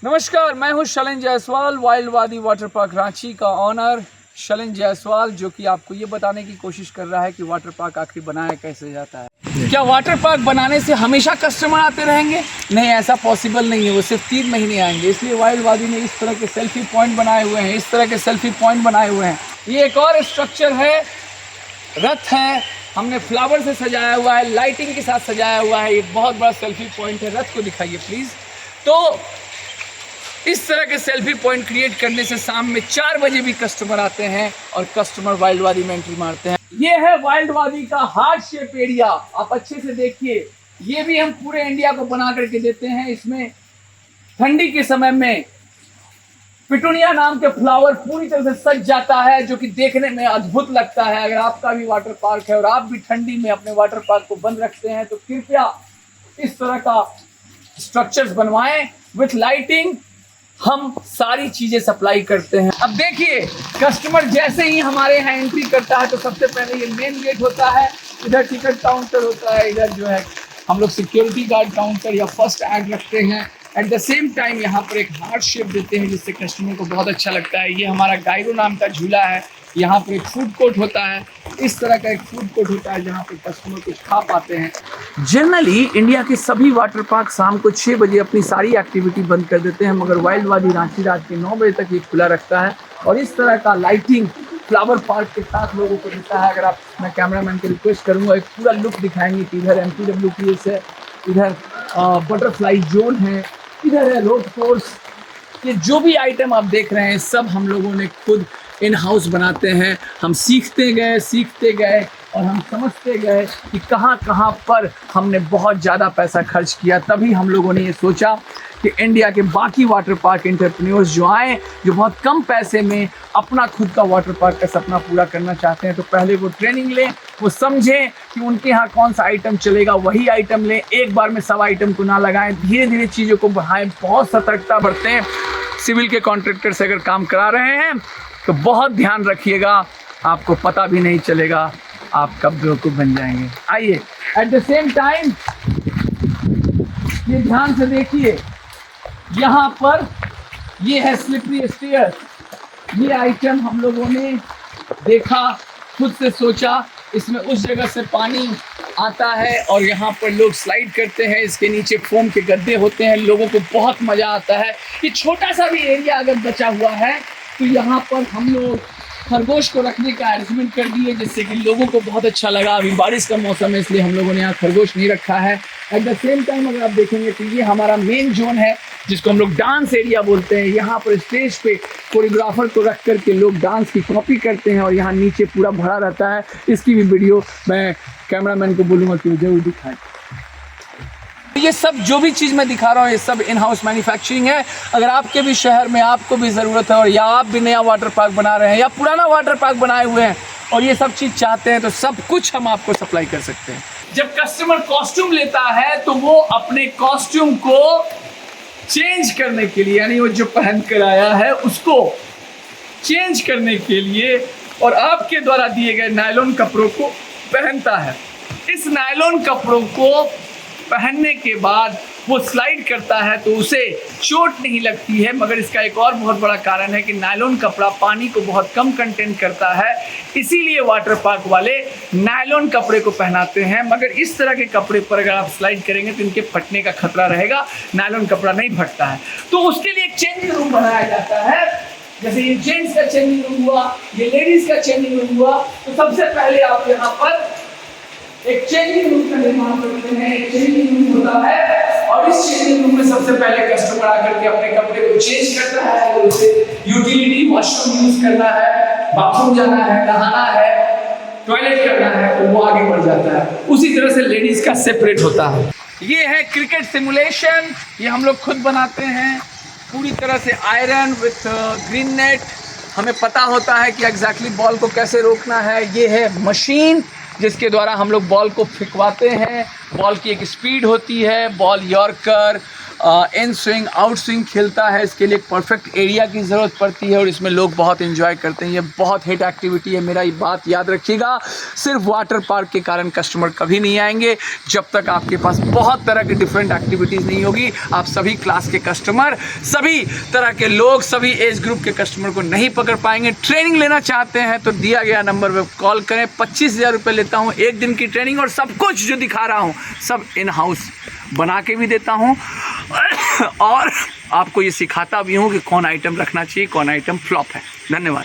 नमस्कार, मैं हूं शैलेंद्र जायसवाल, वाइल्ड वादी वाटर पार्क रांची का ऑनर शैलेंद्र जायसवाल, जो कि आपको ये बताने की कोशिश कर रहा है कि वाटर पार्क आखिर बनाया कैसे जाता है। क्या वाटर पार्क बनाने से हमेशा कस्टमर आते रहेंगे? नहीं, ऐसा पॉसिबल नहीं है। वो सिर्फ 3 महीने आएंगे। इसलिए वाइल्ड वादी ने इस तरह के सेल्फी पॉइंट बनाए हुए हैं, इस तरह के सेल्फी पॉइंट बनाए हुए हैं। ये एक और स्ट्रक्चर है, रथ है, हमने फ्लावर से सजाया हुआ है, लाइटिंग के साथ सजाया हुआ है। एक बहुत बड़ा सेल्फी पॉइंट है। रथ को दिखाइए प्लीज़। तो इस तरह के सेल्फी पॉइंट क्रिएट करने से शाम में 4 बजे भी कस्टमर आते हैं और कस्टमर वाइल्ड वादी में एंट्री मारते हैं। ये है वाइल्ड वादी का हार्ट शेप एरिया। आप अच्छे से देखिए, ये भी हम पूरे इंडिया को बना करके देते हैं। इसमें ठंडी के समय में पिटूनिया नाम के फ्लावर पूरी तरह से सज जाता है, जो कि देखने में अद्भुत लगता है। अगर आपका भी वाटर पार्क है और आप भी ठंडी में अपने वाटर पार्क को बंद रखते हैं तो कृपया इस तरह का स्ट्रक्चर्स बनवाएं विथ लाइटिंग। हम सारी चीजें सप्लाई करते हैं। अब देखिए, कस्टमर जैसे ही हमारे यहाँ एंट्री करता है तो सबसे पहले ये मेन गेट होता है, इधर टिकट काउंटर होता है, इधर जो है हम लोग सिक्योरिटी गार्ड काउंटर या फर्स्ट एड रखते हैं। एट द सेम टाइम यहाँ पर एक हार्ट शेप देते हैं, जिससे कस्टमर को बहुत अच्छा लगता है। ये हमारा गाइरो नाम का झूला है। यहाँ पर एक फूड कोर्ट होता है, इस तरह का एक फूड कोर्ट होता है जहाँ पर कस्टमर कुछ खा पाते हैं। जनरली इंडिया के सभी वाटर पार्क शाम को 6 बजे अपनी सारी एक्टिविटी बंद कर देते हैं, मगर वाइल्ड वादी रांची रात के 9 बजे तक ये खुला रखता है और इस तरह का लाइटिंग फ्लावर पार्क के साथ लोगों को देता है। अगर आप, मैं कैमरामैन को रिक्वेस्ट करूँगा, एक पूरा लुक दिखाएंगे कि इधर MPWPS है, इधर बटरफ्लाई जोन है, इधर है रोड कोर्स। ये जो भी आइटम आप देख रहे हैं सब हम लोगों ने खुद इन हाउस बनाते हैं। हम सीखते गए और हम समझते गए कि कहाँ कहाँ पर हमने बहुत ज़्यादा पैसा खर्च किया। तभी हम लोगों ने ये सोचा कि इंडिया के बाकी वाटर पार्क एंटरप्रेन्योर्स जो आए, जो बहुत कम पैसे में अपना खुद का वाटर पार्क का सपना पूरा करना चाहते हैं, तो पहले वो ट्रेनिंग लें, वो समझें कि उनके यहाँ कौन सा आइटम चलेगा, वही आइटम लें। एक बार में सब आइटम को ना लगाएं, धीरे धीरे चीज़ों को बढ़ाएं, बहुत सतर्कता बरतें। सिविल के कॉन्ट्रैक्टर से अगर काम करा रहे हैं तो बहुत ध्यान रखिएगा, आपको पता भी नहीं चलेगा आप कब बेवकूफ़ बन जाएंगे। आइए, एट द सेम टाइम ये ध्यान से देखिए, यहाँ पर ये है स्लिपरी स्टेयर। ये आइटम हम लोगों ने देखा, खुद से सोचा। इसमें उस जगह से पानी आता है और यहाँ पर लोग स्लाइड करते हैं। इसके नीचे फोम के गद्दे होते हैं, लोगों को बहुत मज़ा आता है। ये छोटा सा भी एरिया अगर बचा हुआ है तो यहाँ पर हम लोग खरगोश को रखने का अरेंजमेंट कर दिए, जिससे कि लोगों को बहुत अच्छा लगा। अभी बारिश का मौसम है, इसलिए हम लोगों ने यहाँ खरगोश नहीं रखा है। एट द सेम टाइम अगर आप देखेंगे तो ये हमारा मेन जोन है, जिसको हम लोग डांस एरिया बोलते हैं। यहाँ पर स्टेज पे कोरियोग्राफर को रख करके लोग डांस की कॉपी करते हैं और यहाँ नीचे पूरा भरा रहता है। इसकी भी वीडियो मैं कैमरामैन को बोलूँगा कि जरूर दिखाएं। ये सब जो भी चीज़ मैं दिखा रहा हूँ, ये सब इन हाउस मैन्युफैक्चरिंग है। अगर आपके भी शहर में आपको भी ज़रूरत है और या आप भी नया वाटर पार्क बना रहे हैं या पुराना वाटर पार्क बनाए हुए हैं और ये सब चीज़ चाहते हैं, तो सब कुछ हम आपको सप्लाई कर सकते हैं। जब कस्टमर कॉस्ट्यूम लेता है तो वो अपने कॉस्ट्यूम को चेंज करने के लिए, यानी वो जो पहन कर आया है उसको चेंज करने के लिए और आपके द्वारा दिए गए नायलॉन कपड़ों को पहनता है। इस नायलॉन कपड़ों को पहनने के बाद वो स्लाइड करता है तो उसे चोट नहीं लगती है। मगर इसका एक और बहुत बड़ा कारण है कि नायलॉन कपड़ा पानी को बहुत कम कंटेंट करता है, इसीलिए वाटर पार्क वाले नायलॉन कपड़े को पहनाते हैं। मगर इस तरह के कपड़े पर अगर आप स्लाइड करेंगे तो इनके फटने का खतरा रहेगा। नायलॉन कपड़ा नहीं फटता है, तो उसके लिए एक चेंजिंग रूम बनाया जाता है। जैसे ये जेंट्स का चेंजिंग रूम हुआ, ये लेडीज का चेंजिंग रूम हुआ, तो सबसे पहले आप यहाँ पर एक चेंजिंग रूम का निर्माण करते हैं। एक चेंजिंग रूम होता है और इस चेंजिंग रूम में सबसे पहले कस्टमर आकर के अपने कपड़े को चेंज करता है। अगर उसे यूटिलिटी वॉशरूम यूज करना है, बाथरूम जाना है, नहाना है, टॉयलेट करना है, तो वो आगे बढ़ जाता है। उसी तरह से लेडीज का सेपरेट होता है। ये है क्रिकेट सिमुलेशन, ये हम लोग खुद बनाते हैं, पूरी तरह से आयरन विथ ग्रीन नेट। हमें पता होता है कि एग्जैक्टली बॉल को कैसे रोकना है। ये है मशीन जिसके द्वारा हम लोग बॉल को फेंकवाते हैं। बॉल की एक स्पीड होती है, ball yorker, in swing out swing खेलता है, इसके लिए एक परफेक्ट एरिया की ज़रूरत पड़ती है और इसमें लोग बहुत एंजॉय करते हैं। ये बहुत हिट एक्टिविटी है, मेरा ये बात याद रखिएगा। सिर्फ वाटर पार्क के कारण कस्टमर कभी नहीं आएंगे जब तक आपके पास बहुत तरह की डिफरेंट एक्टिविटीज़ नहीं होगी। आप सभी क्लास के कस्टमर, सभी तरह के लोग, सभी एज ग्रुप के कस्टमर को नहीं पकड़ पाएंगे। ट्रेनिंग लेना चाहते हैं तो दिया गया नंबर पर कॉल करें। 25,000 रुपये लेता हूँ एक दिन की ट्रेनिंग और सब कुछ जो दिखा रहा हूँ सब इन हाउस बना के भी देता हूँ और आपको ये सिखाता भी हूँ कि कौन आइटम रखना चाहिए, कौन आइटम फ्लॉप है। धन्यवाद।